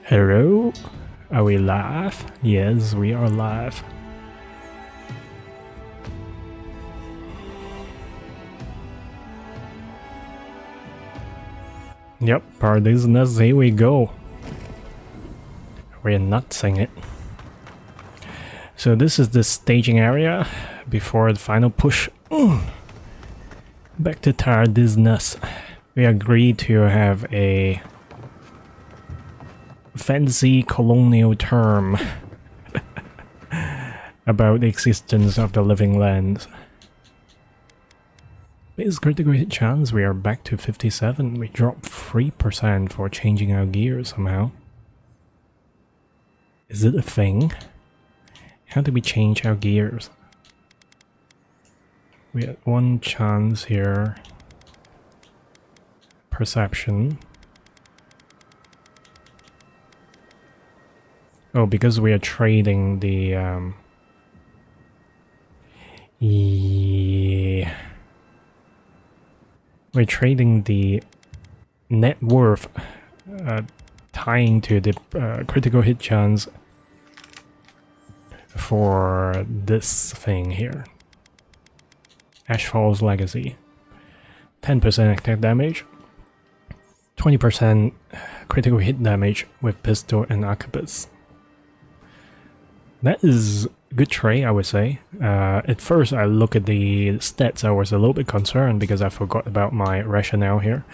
Hello? Are we live? Yes, we are live. Yep, Paradisnutz, here we go. We're nutsing it. So this is the staging area before the final push. Back to Paradisnutz. We agreed to have a fancy colonial term about the existence of the living lands. Base critical hit chance, we are back to 57. We dropped 3% for changing our gear somehow. Is it a thing? How do we change our gears? We had one chance here. Perception. Oh, because we are trading the yeah. We're trading the net worth tying to the critical hit chance for this thing here. Ashfall's Legacy. 10% attack damage, 20% critical hit damage with pistol and arquebus. That is a good trade, I would say. At first I look at the stats, I was a little bit concerned because I forgot about my rationale here.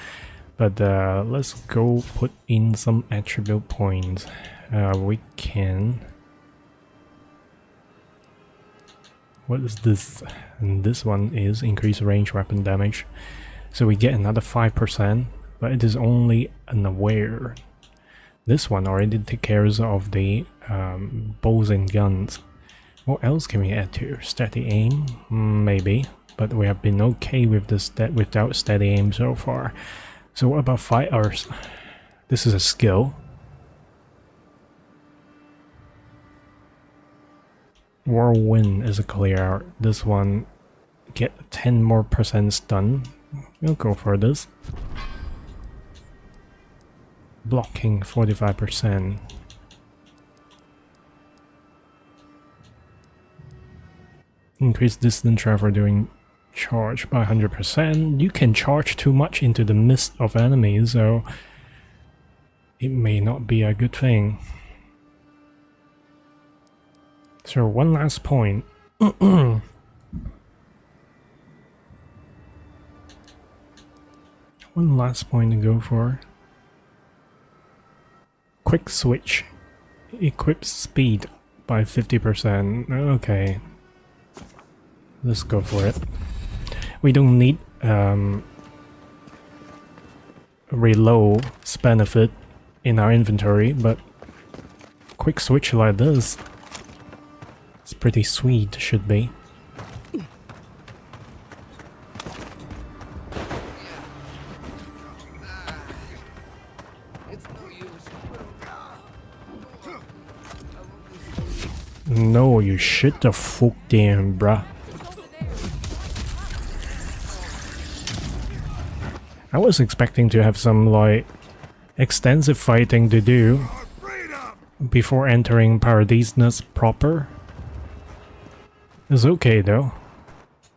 But let's go put in some attribute points. We can... What is this? And this one is increase range weapon damage. So we get another 5%, but it is only unaware. This one already takes care of the bows and guns. What else can we add to? Steady aim? Maybe, but we have been okay with this without steady aim so far. So what about fighters? This is a skill. Whirlwind is a clear. This one get 10% more stun. We'll go for this. Blocking 45%. Increase distance travel during charge by 100%. You can charge too much into the midst of enemies, so it may not be a good thing. So one last point. One last point to go for. Quick switch. Equips speed by 50%. Okay. Let's go for it. We don't need reload benefit in our inventory, but quick switch like this, it's pretty sweet, should be. No, you shit the fuck down, bruh. I was expecting to have some, like, extensive fighting to do before entering Paradisnutz proper. It's okay though.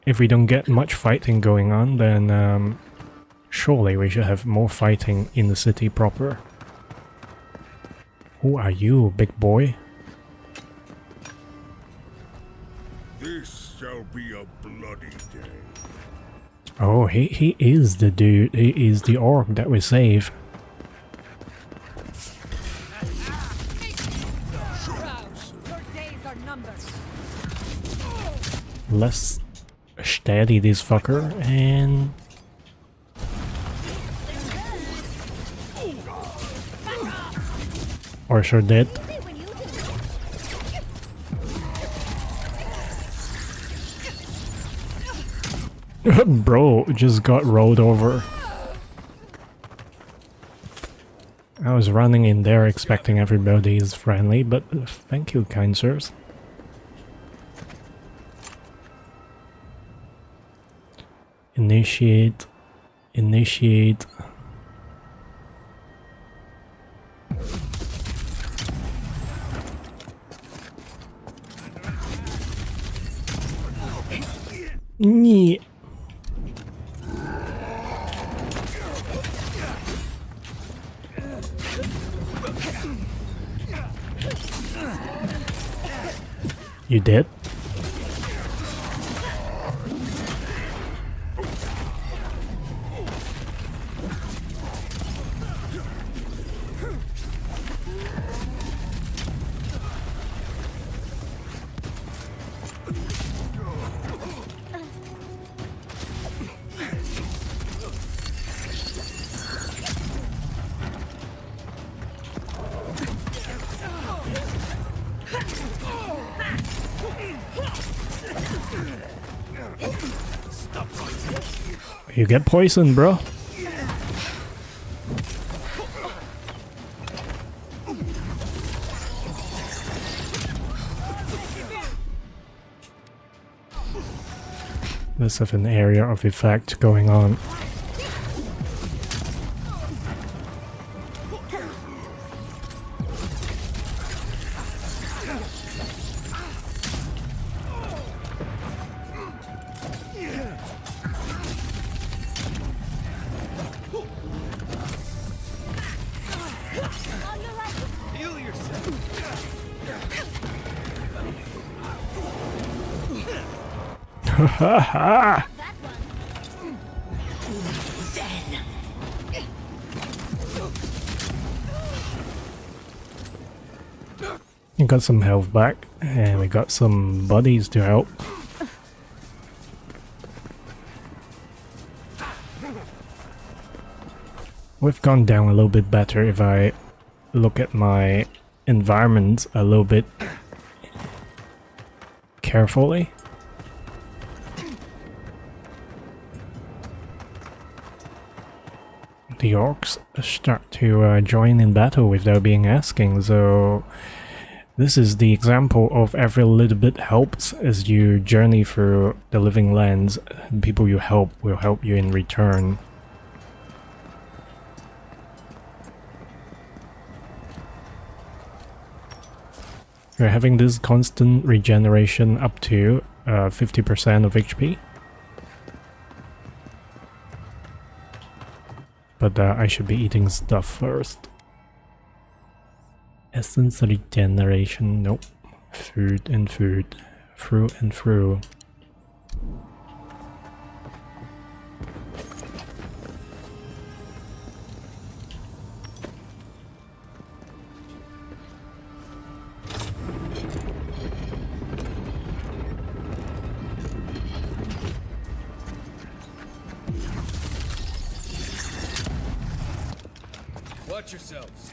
If we don't get much fighting going on, then surely we should have more fighting in the city proper. Who are you, big boy? This shall be a bloody day. Oh, he is the dude. He is the orc that we save. Let's steady this fucker and... Or sure dead. Bro just got rolled over. I was running in there expecting everybody is friendly, but thank you, kind sirs. Initiate. Yeah. You did? You get poisoned, bro. Let's have an area of effect going on. Heal yourself. Haha! You got some health back, and we got some buddies to help. We've gone down a little bit better if I look at my environment a little bit carefully. The orcs start to join in battle without being asking, so this is the example of every little bit helps as you journey through the living lands. People you help will help you in return. We're having this constant regeneration up to 50% of HP. But I should be eating stuff first. Essence regeneration, nope. Food and food. Through and through. Watch yourselves.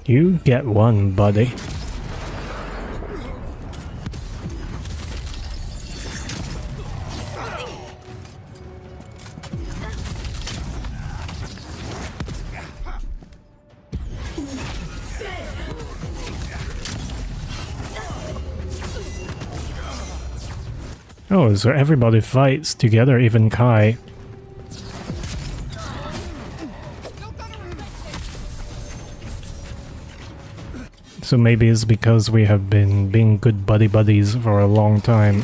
You get one, buddy. Oh, so everybody fights together, even Kai. So maybe it's because we have been being good buddies for a long time.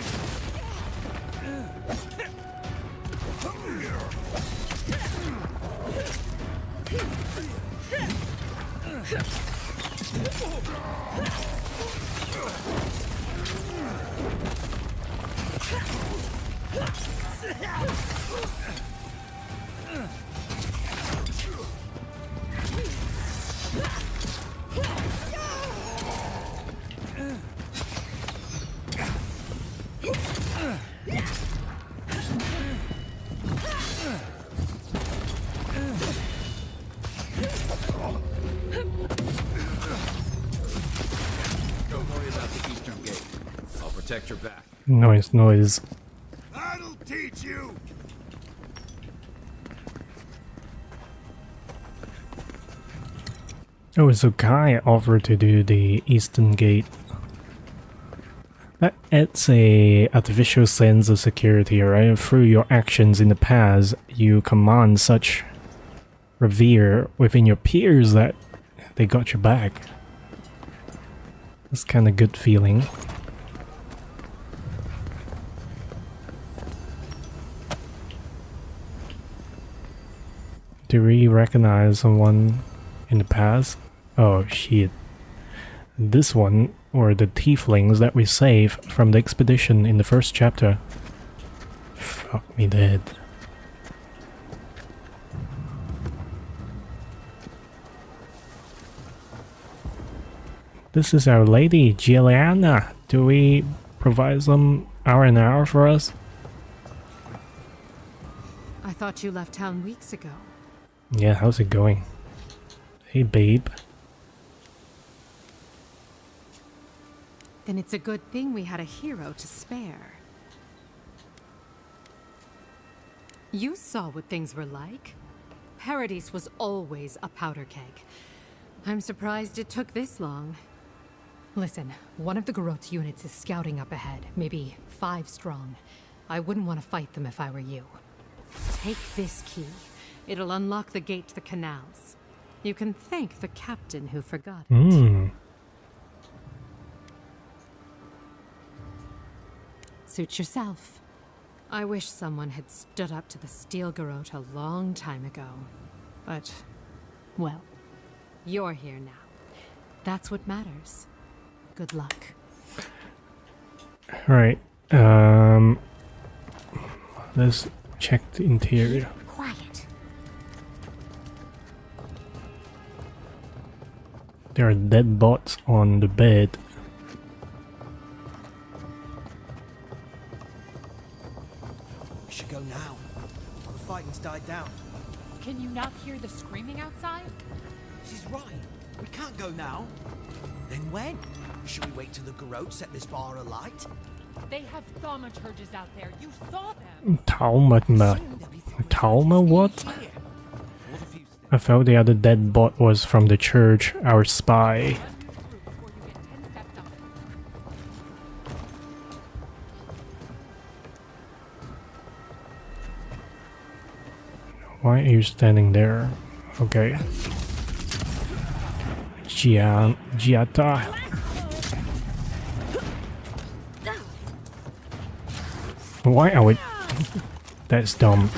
Protect your back. Noise. That'll teach you. Oh, so Kai offered to do the Eastern Gate. That adds a artificial sense of security, right? Through your actions in the past, you command such revere within your peers that they got your back. It's kind of good feeling. Do we recognize someone in the past? Oh shit. This one, or the tieflings that we saved from the expedition in the first chapter. Fuck me dead. This is our lady, Giuliana. Do we provide some R&R for us? I thought you left town weeks ago. Yeah, how's it going? Hey, babe. Then it's a good thing we had a hero to spare. You saw what things were like. Paradis was always a powder keg. I'm surprised it took this long. Listen, one of the Garot's units is scouting up ahead, maybe 5 strong. I wouldn't want to fight them if I were you. Take this key. It'll unlock the gate to the canals. You can thank the captain who forgot it. Suit yourself. I wish someone had stood up to the Steel Garot a long time ago. But, well, you're here now. That's what matters. Good luck. Alright, let's check the interior. Quiet. There are dead bots on the bed. We should go now. The fighting's died down. Can you not hear the screaming outside? She's right. We can't go now. Then when? Should we wait till the Garot set this bar alight? They have thaumaturges out there. You saw them. Talma what? I felt the other dead bot was from the church, our spy. Why are you standing there? Okay. Giata. Why are we... That's dumb.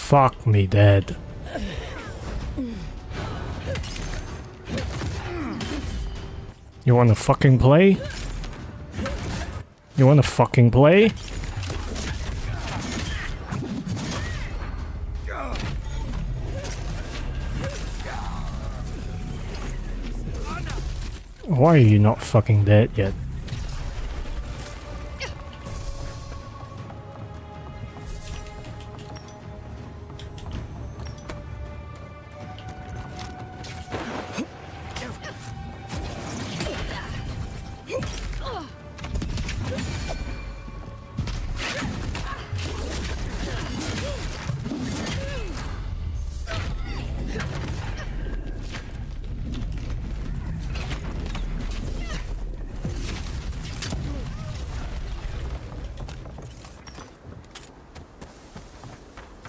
Fuck me dead. You wanna fucking play? You wanna fucking play? Why are you not fucking dead yet?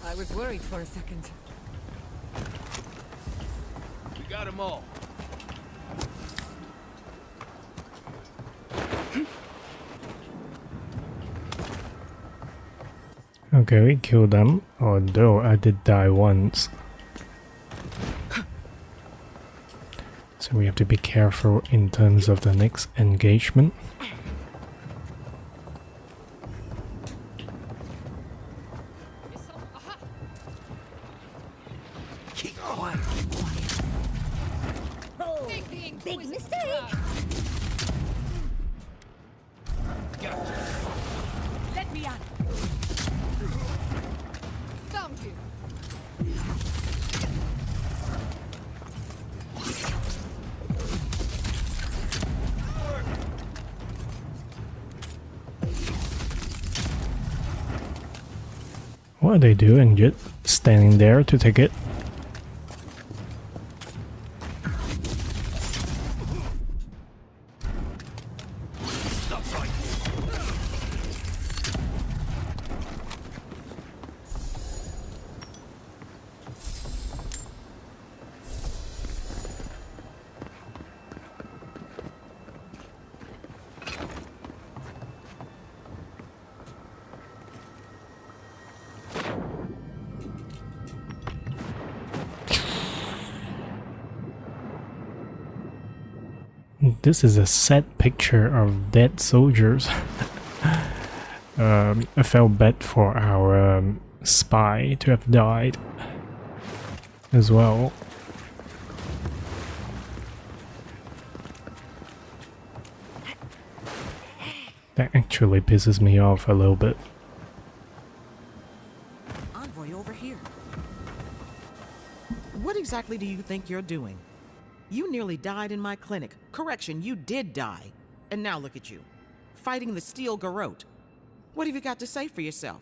I was worried for a second. We got them all. Okay, we killed them, although I did die once. So we have to be careful in terms of the next engagement. Big mistake. Gotcha. Let me out. Found you. What are they doing? Just standing there to take it? This is a set picture of dead soldiers. I felt bad for our spy to have died as well. That actually pisses me off a little bit. Envoy over here. What exactly do you think you're doing? You nearly died in my clinic. Correction, you did die. And now look at you, fighting the steel garrote. What have you got to say for yourself?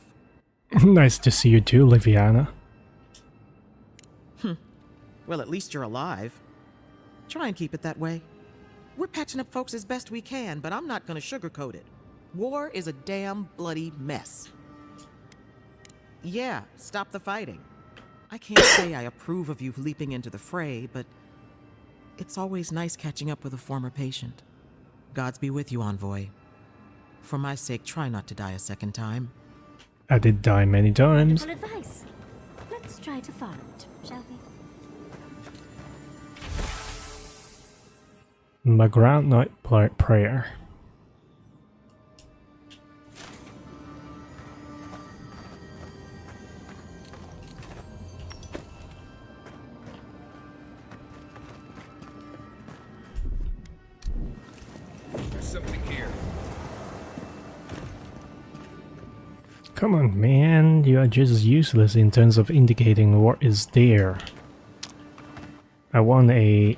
Nice to see you too, Liviana. Well, at least you're alive. Try and keep it that way. We're patching up folks as best we can, but I'm not gonna sugarcoat it. War is a damn bloody mess. Yeah, stop the fighting. I can't say I approve of you leaping into the fray, but it's always nice catching up with a former patient. Gods be with you, Envoy. For my sake, try not to die a second time. I did die many times. Wonderful advice. Let's try to follow it, shall we? My ground night prayer. There's something here. Come on, man, you are just useless in terms of indicating what is there. I want a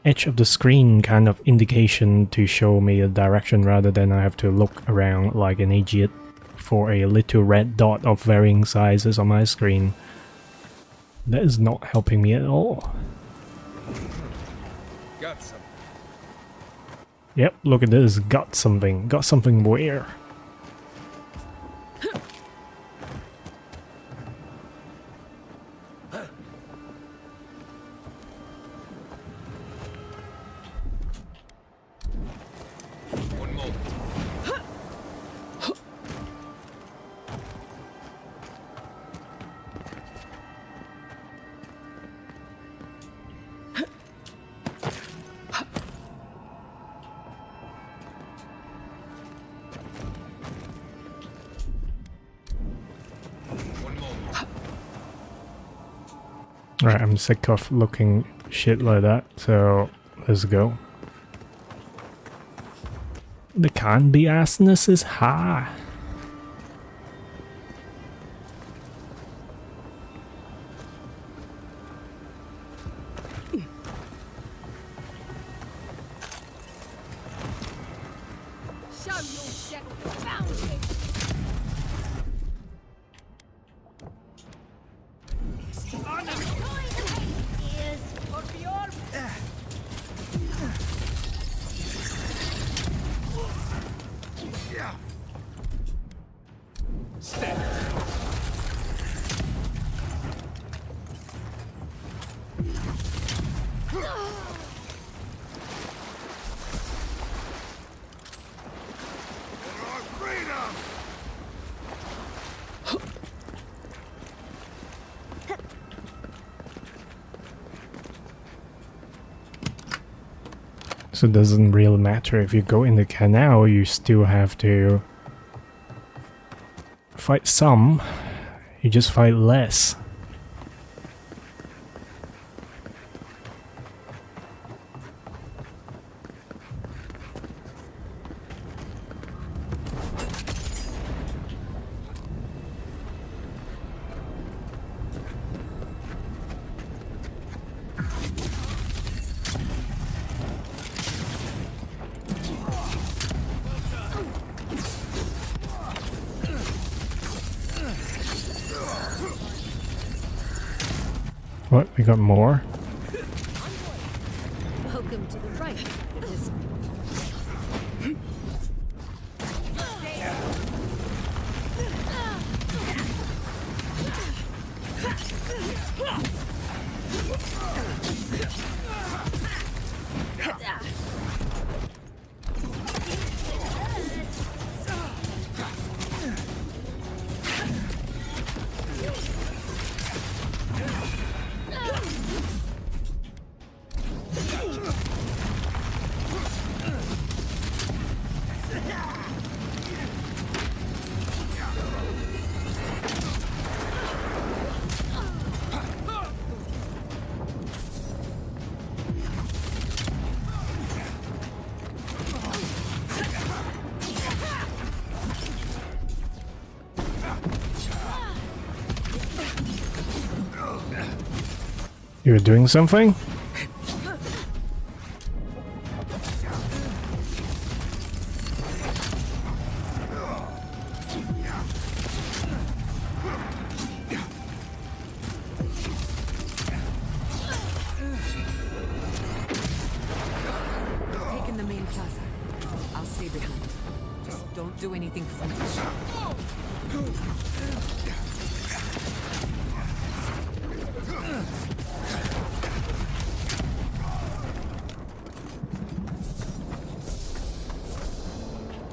edge of the screen kind of indication to show me a direction rather than I have to look around like an idiot for a little red dot of varying sizes on my screen. That is not helping me at all. Got something. Yep, look at this, got something. Got something where? One moment. One moment. Alright, I'm sick of looking shit like that, so let's go. The can be arsonist is high. Show yourself found it. Is Scorpion. So it doesn't really matter if you go in the canal, you still have to fight some, you just fight less. What? We got more? Welcome to the right. This You're doing something? Taking the main plaza. I'll stay behind. Just don't do anything foolish.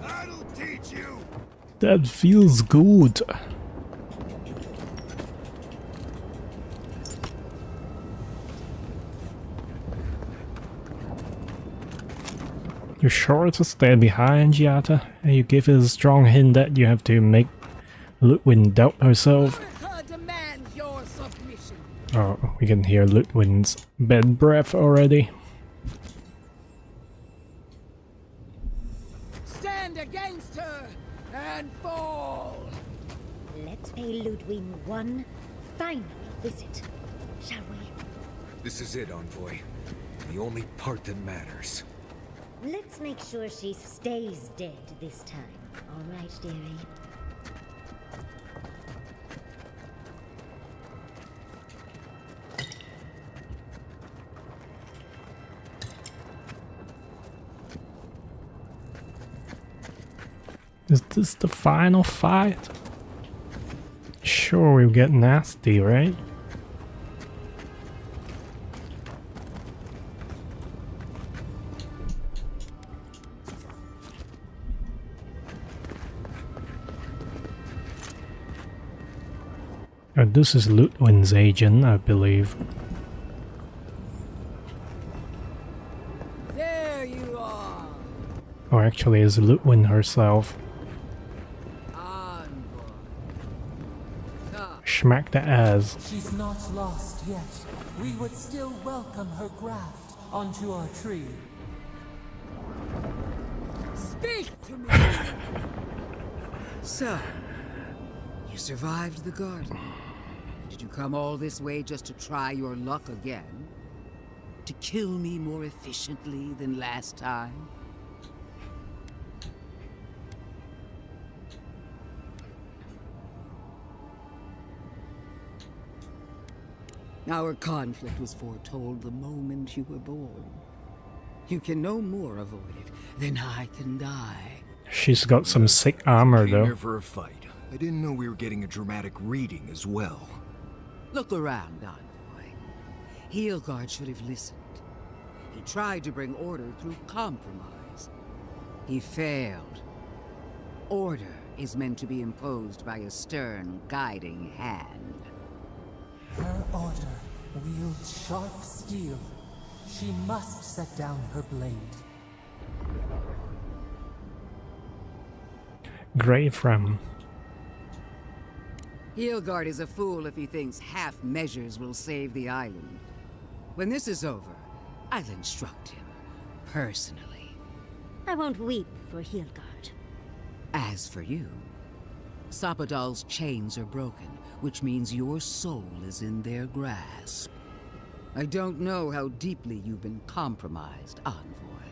That'll teach you! That feels good. You're sure to stay behind, Giata? And you give us a strong hint that you have to make Ludwin doubt herself. Demand your submission. Oh, we can hear Ludwin's bad breath already. Stand against her and fall. Let's pay Ludwig one final visit, shall we? This is it, Envoy. The only part that matters. Let's make sure she stays dead this time. All right, dearie? Is this the final fight? Sure, we'll get nasty, right? Oh, this is Ludwin's agent, I believe. There you are. Or actually, it's Ludwin herself. Envoy. Smack the ass. She's not lost yet. We would still welcome her graft onto our tree. Speak to me. So, you survived the garden. Did you come all this way just to try your luck again? To kill me more efficiently than last time? Our conflict was foretold the moment you were born. You can no more avoid it than I can die. She's got some sick armor Came here though. for a fight. I didn't know we were getting a dramatic reading as well. Look around, Envoy. Heelguard should have listened. He tried to bring order through compromise. He failed. Order is meant to be imposed by a stern, guiding hand. Her order wields sharp steel. She must set down her blade. Great from. Heelguard is a fool if he thinks half measures will save the island. When this is over, I'll instruct him, personally. I won't weep for Heelguard. As for you, Sapadal's chains are broken, which means your soul is in their grasp. I don't know how deeply you've been compromised, Envoy.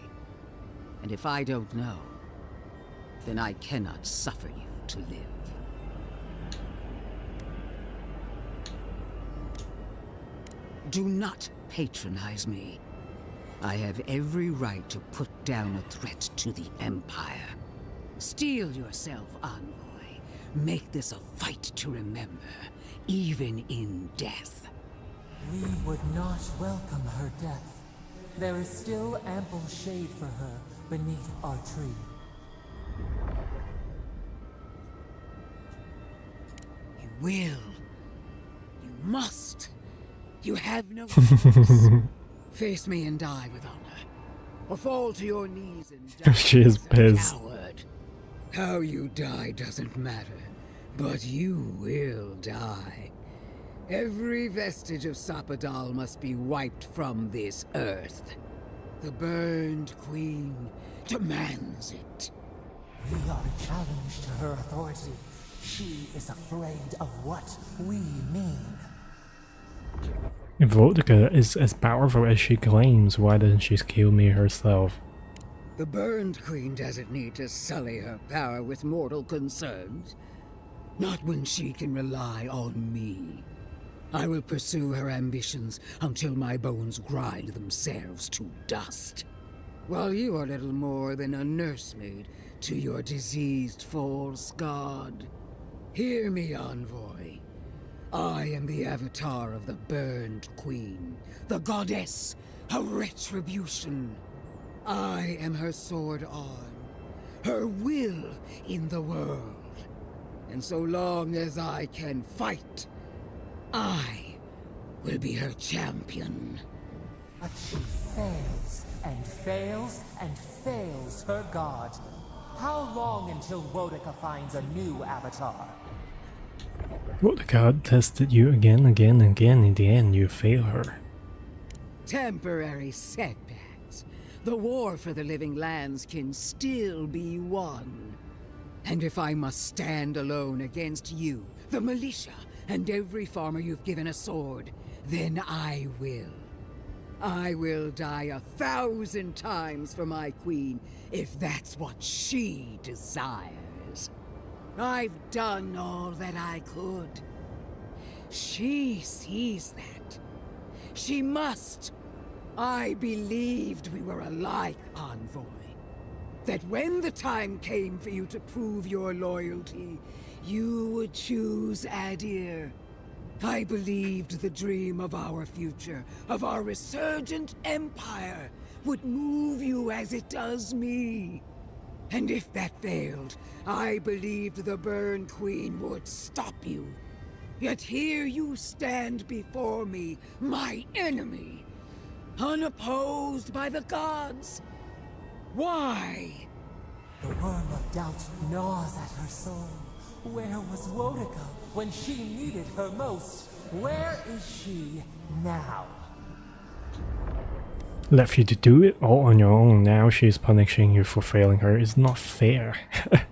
And if I don't know, then I cannot suffer you to live. Do not patronize me. I have every right to put down a threat to the Empire. Steel yourself, Envoy. Make this a fight to remember, even in death. We would not welcome her death. There is still ample shade for her beneath our tree. You will. You must. You have no choice. Face me and die with honor, or fall to your knees and die She is as a pissed. coward. How you die doesn't matter, but you will die. Every vestige of Sapadal must be wiped from this earth. The Burned Queen demands it. We are a challenge to her authority. She is afraid of what we mean. If Vodka is as powerful as she claims, why doesn't she kill me herself? The Burned Queen doesn't need to sully her power with mortal concerns. Not when she can rely on me. I will pursue her ambitions until my bones grind themselves to dust. While you are little more than a nursemaid to your diseased false god. Hear me, Envoy. I am the avatar of the Burned Queen, the goddess of retribution. I am her sword arm, her will in the world. And so long as I can fight, I will be her champion. But she fails, and fails, and fails her god. How long until Wodica finds a new avatar? Vodka tested you again, again, again. In the end, you fail her. Temporary setbacks. The war for the living lands can still be won. And if I must stand alone against you, the militia, and every farmer you've given a sword, then I will. I will die 1,000 times for my queen, if that's what she desires. I've done all that I could. She sees that. She must. I believed we were alike, Envoy. That when the time came for you to prove your loyalty, you would choose Adir. I believed the dream of our future, of our resurgent empire, would move you as it does me. And if that failed, I believed the Burn Queen would stop you. Yet here you stand before me, my enemy, unopposed by the gods. Why? The worm of doubt gnaws at her soul. Where was Wodica when she needed her most? Where is she now? Left you to do it all on your own. Now she's punishing you for failing her. It's not fair.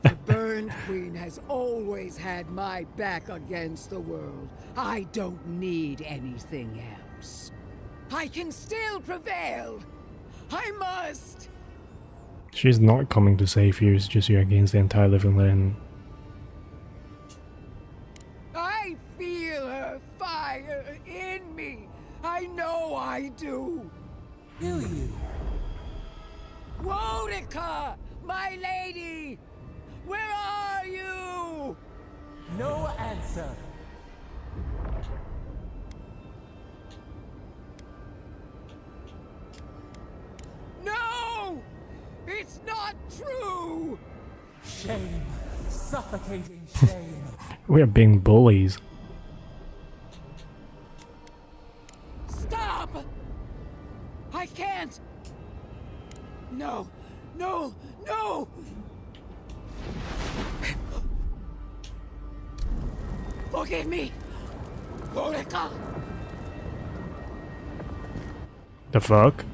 The Burned Queen has always had my back against the world. I don't need anything else. I can still prevail. I must. She's not coming to save you. It's just you against the entire living land. I feel her fire in me. I know I do. Do you? Wodica, my lady! Where are you? No answer. No! It's not true! Shame. Suffocating shame. We're being bullies. Stop! I can't! No! No! No! Forgive me! Wodica! The fuck?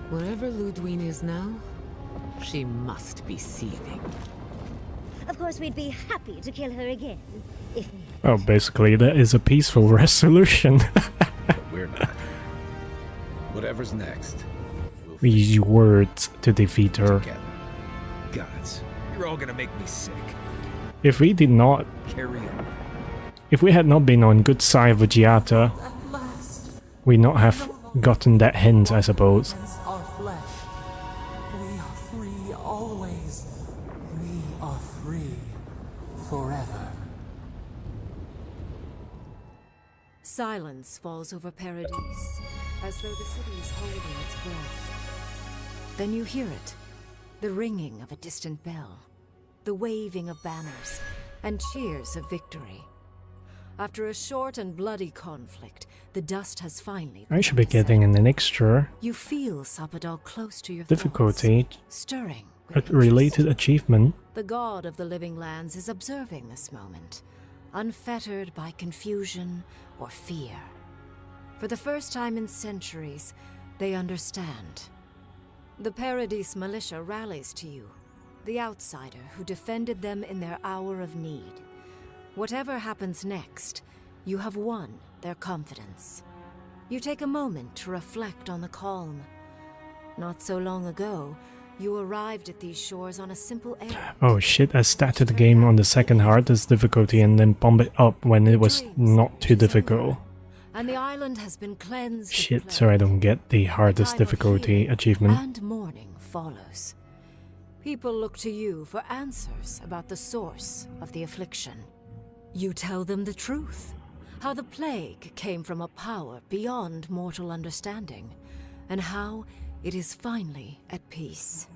Wherever Ludwig is now, she must be seething. Of course, we'd be happy to kill her again, if need. Oh, basically that is a peaceful resolution. We're not. Whatever's next, we'll We use words to defeat her. Together. Gods, you're all gonna make me sick. If we did not, Carry on. if we had not been on good side of Vegeta, At last, we'd not have gotten that hint, I suppose. our flesh. We are free always. We are free forever. Silence falls over Paradis, as though the city is holding its breath. Then you hear it, the ringing of a distant bell, the waving of banners, and cheers of victory. After a short and bloody conflict, the dust has finally I should be getting an extra You feel Sapadal close to your difficulty, thoughts, stirring a with related interest. achievement. The god of the living lands is observing this moment, unfettered by confusion or fear. For the first time in centuries, they understand. The Paradis militia rallies to you, the outsider who defended them in their hour of need. Whatever happens next, you have won their confidence. You take a moment to reflect on the calm. Not so long ago, you arrived at these shores on a simple errand. Oh shit, I started the game on the second hardest difficulty and then bumped it up when it was not too difficult. And the island has been cleansed. of Shit, so I plague. don't get the hardest Time of difficulty healing achievement. And mourning follows. People look to you for answers about the source of the affliction. You tell them the truth. How the plague came from a power beyond mortal understanding, and how it is finally at peace.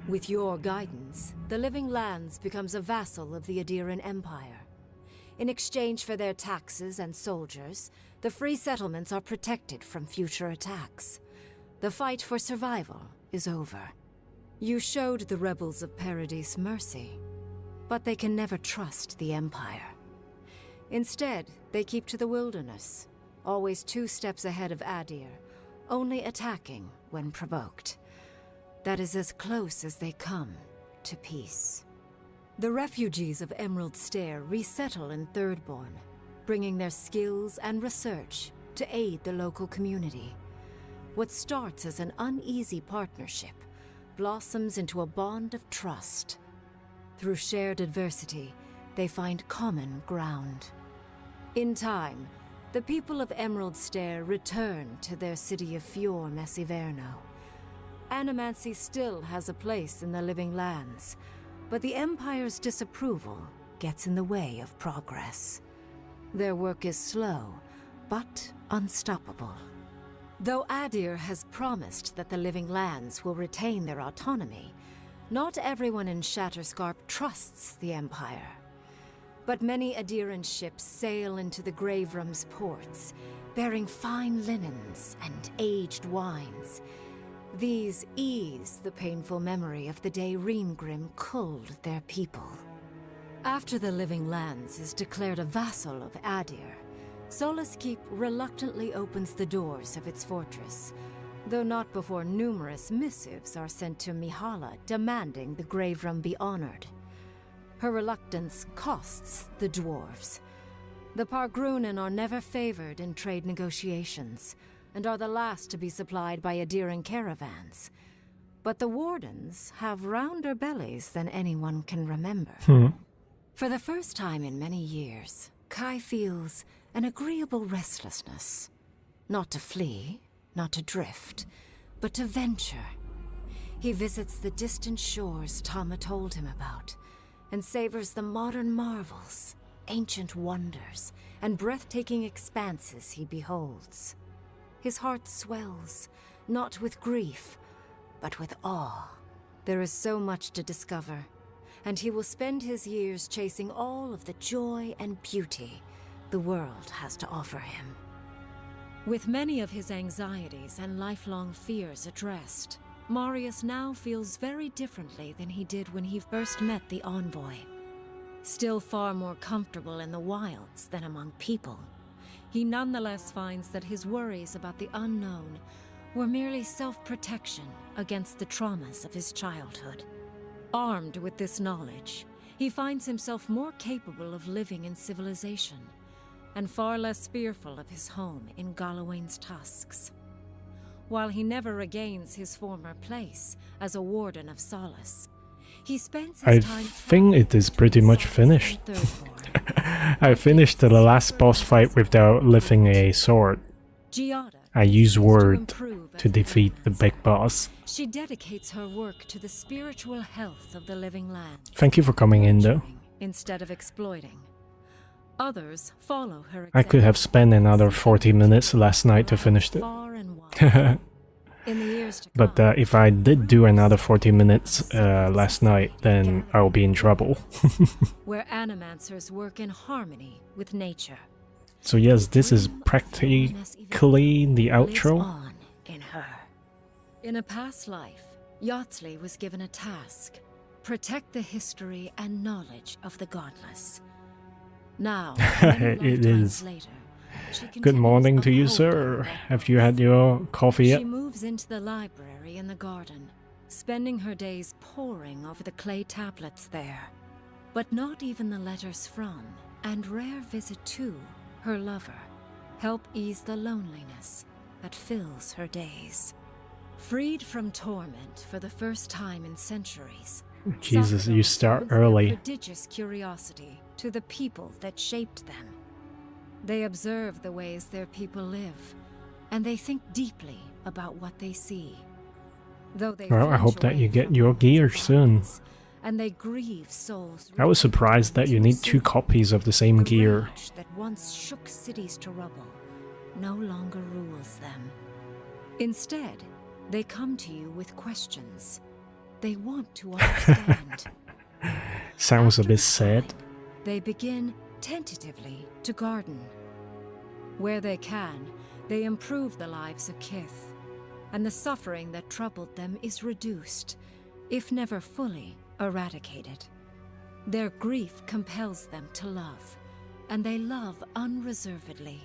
With your guidance, the Living Lands becomes a vassal of the Adiran Empire. In exchange for their taxes and soldiers, the free settlements are protected from future attacks. The fight for survival is over. You showed the rebels of Paradis mercy, but they can never trust the Empire. Instead, they keep to the wilderness, always 2 steps ahead of Adir, only attacking when provoked. That is as close as they come to peace. The refugees of Emerald Stair resettle in Thirdborn, bringing their skills and research to aid the local community. What starts as an uneasy partnership blossoms into a bond of trust. Through shared adversity, they find common ground. In time, the people of Emerald Stair return to their city of Fior Messiverno. Animancy still has a place in the Living Lands, but the Empire's disapproval gets in the way of progress. Their work is slow, but unstoppable. Though Adir has promised that the Living Lands will retain their autonomy, not everyone in Shatterscarp trusts the Empire. But many Adiran ships sail into the Grave Room's ports, bearing fine linens and aged wines. These ease the painful memory of the day Reengrim culled their people. After the Living Lands is declared a vassal of Adir, Solace Keep reluctantly opens the doors of its fortress, though not before numerous missives are sent to Mihala demanding the Grave Room be honored. Her reluctance costs the dwarves. The Pargrunen are never favored in trade negotiations, and are the last to be supplied by Adiran caravans. But the Wardens have rounder bellies than anyone can remember. For the first time in many years, Kai feels an agreeable restlessness. Not to flee, not to drift, but to venture. He visits the distant shores Tama told him about, and savors the modern marvels, ancient wonders, and breathtaking expanses he beholds. His heart swells, not with grief, but with awe. There is so much to discover, and he will spend his years chasing all of the joy and beauty the world has to offer him. With many of his anxieties and lifelong fears addressed, Marius now feels very differently than he did when he first met the envoy. Still far more comfortable in the wilds than among people, he nonetheless finds that his worries about the unknown were merely self-protection against the traumas of his childhood. Armed with this knowledge, he finds himself more capable of living in civilization, and far less fearful of his home in Galawain's tusks. while he never regains his former place as a Warden of Solace. He spends his I time think it is pretty much finished. I finished the last boss fight without lifting a sword. I use word to defeat the big boss. She dedicates her work to the spiritual health of the living land. Thank you for coming in though. Instead of exploiting. Others follow her. I could have spent another 40 minutes last night to finish it. In the years to But if I did do another 40 minutes last night, then I'll be in trouble. where animancers work in harmony with nature. So yes, this is practically the outro. On in her. In a past life, Yachtley was given a task: protect the history and knowledge of the godless. Now, It is. later, Good morning to you, sir. Have you had your coffee yet? She moves into the library in the garden, spending her days poring over the clay tablets there. But not even the letters from, and rare visit to, her lover help ease the loneliness that fills her days. Freed from torment for the first time in centuries, Jesus, you start turns their early. prodigious curiosity to the people that shaped them. They observe the ways their people live, and they think deeply about what they see. Though they Well, I flinch hope that away you get from your those gear soon. lines, and they grieve souls. I was surprised that you need 2 copies of the same gear. rage that once shook cities to rubble no longer rules them. Instead, they come to you with questions. They want to understand. Sounds a After bit a sad. time, they begin tentatively to garden. Where they can, they improve the lives of kith, and the suffering that troubled them is reduced, if never fully eradicated. Their grief compels them to love, and they love unreservedly,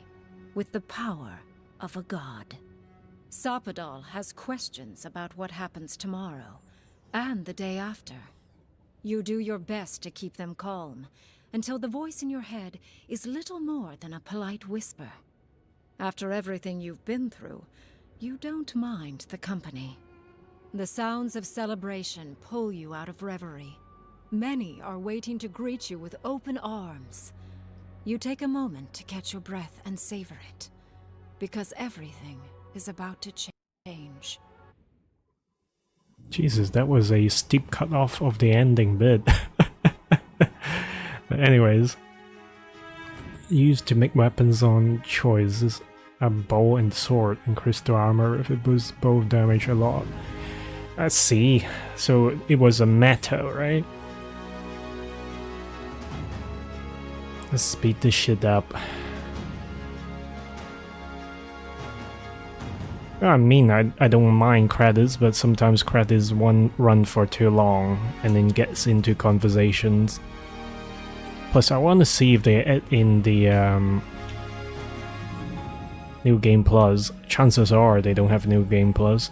with the power of a god. Sapadal has questions about what happens tomorrow, and the day after. You do your best to keep them calm, until the voice in your head is little more than a polite whisper. After everything you've been through, you don't mind the company. The sounds of celebration pull you out of reverie. Many are waiting to greet you with open arms. You take a moment to catch your breath and savor it, because everything is about to change. Jesus, that was a steep cutoff of the ending bit. But anyways, used to make weapons on choices, a bow and sword, and crystal armor if it boosts both damage a lot. I see. So it was a meta, right? Let's speed this shit up. I mean, I don't mind credits, but sometimes credits run for too long and then gets into conversations. Plus, I want to see if they add in the New Game Plus. Chances are they don't have New Game Plus.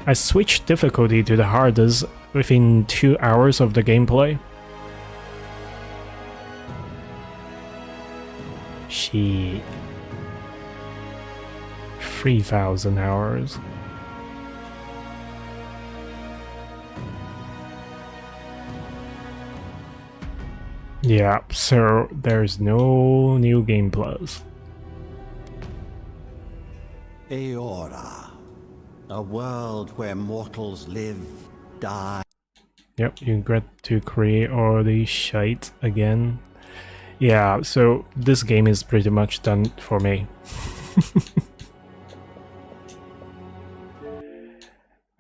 I switched difficulty to the hardest within 2 hours of the gameplay. Shit. 3,000 hours. Yeah, so there's no New Game Plus. Eora. A world where mortals live, die. Yep, you get to create all these shite again. Yeah, so this game is pretty much done for me.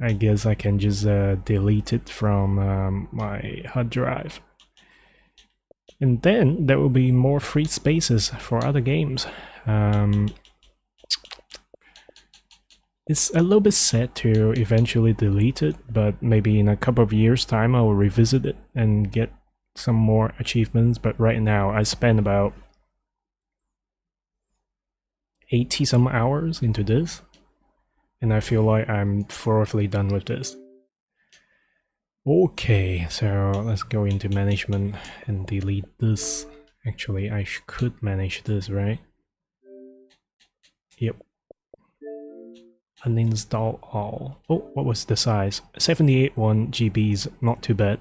I guess I can just delete it from my hard drive. And then there will be more free spaces for other games. It's a little bit sad to eventually delete it, but maybe in a couple of years' time I will revisit it and get some more achievements. But right now I spent about 80 some hours into this, and I feel like I'm thoroughly done with this. Okay, so let's go into management and delete this Actually, I could manage this, right? Yep. Uninstall all. Oh, what was the size? 78.1 GBs, not too bad.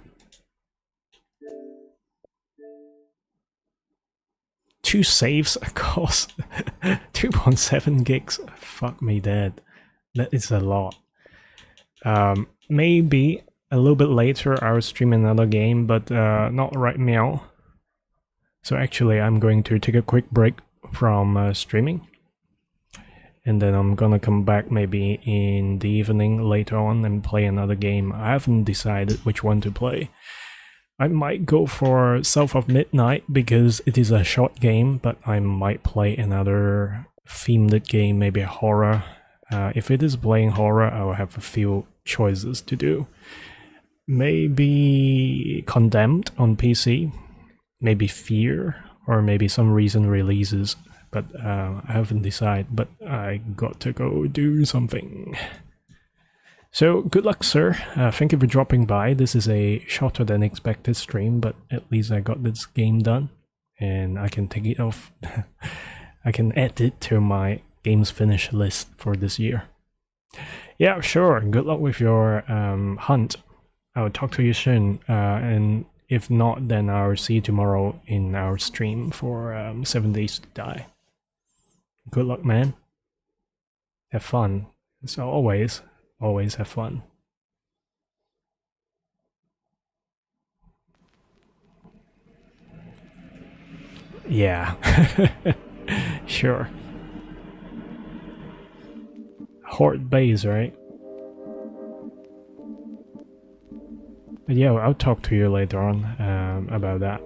2 saves cost 2.7 gigs. Fuck me dead. That is a lot. Maybe a little bit later I'll stream another game, but not right now. So actually I'm going to take a quick break from streaming. And then I'm gonna come back maybe in the evening later on and play another game. I haven't decided which one to play. I might go for South of Midnight because it is a short game, but I might play another themed game, maybe a horror. If it is playing horror, I will have a few choices to do. Maybe Condemned on PC, maybe Fear, or maybe some recent releases. But I haven't decided, but I got to go do something. So, good luck, sir. Thank you for dropping by. This is a shorter than expected stream, but at least I got this game done. And I can take it off. I can add it to my games finish list for this year. Yeah, sure. Good luck with your hunt. I'll talk to you soon. And if not, then I'll see you tomorrow in our stream for 7 Days to Die. Good luck, man. Have fun. So always have fun. Yeah. Sure. Horde base, right? But yeah, I'll talk to you later on about that.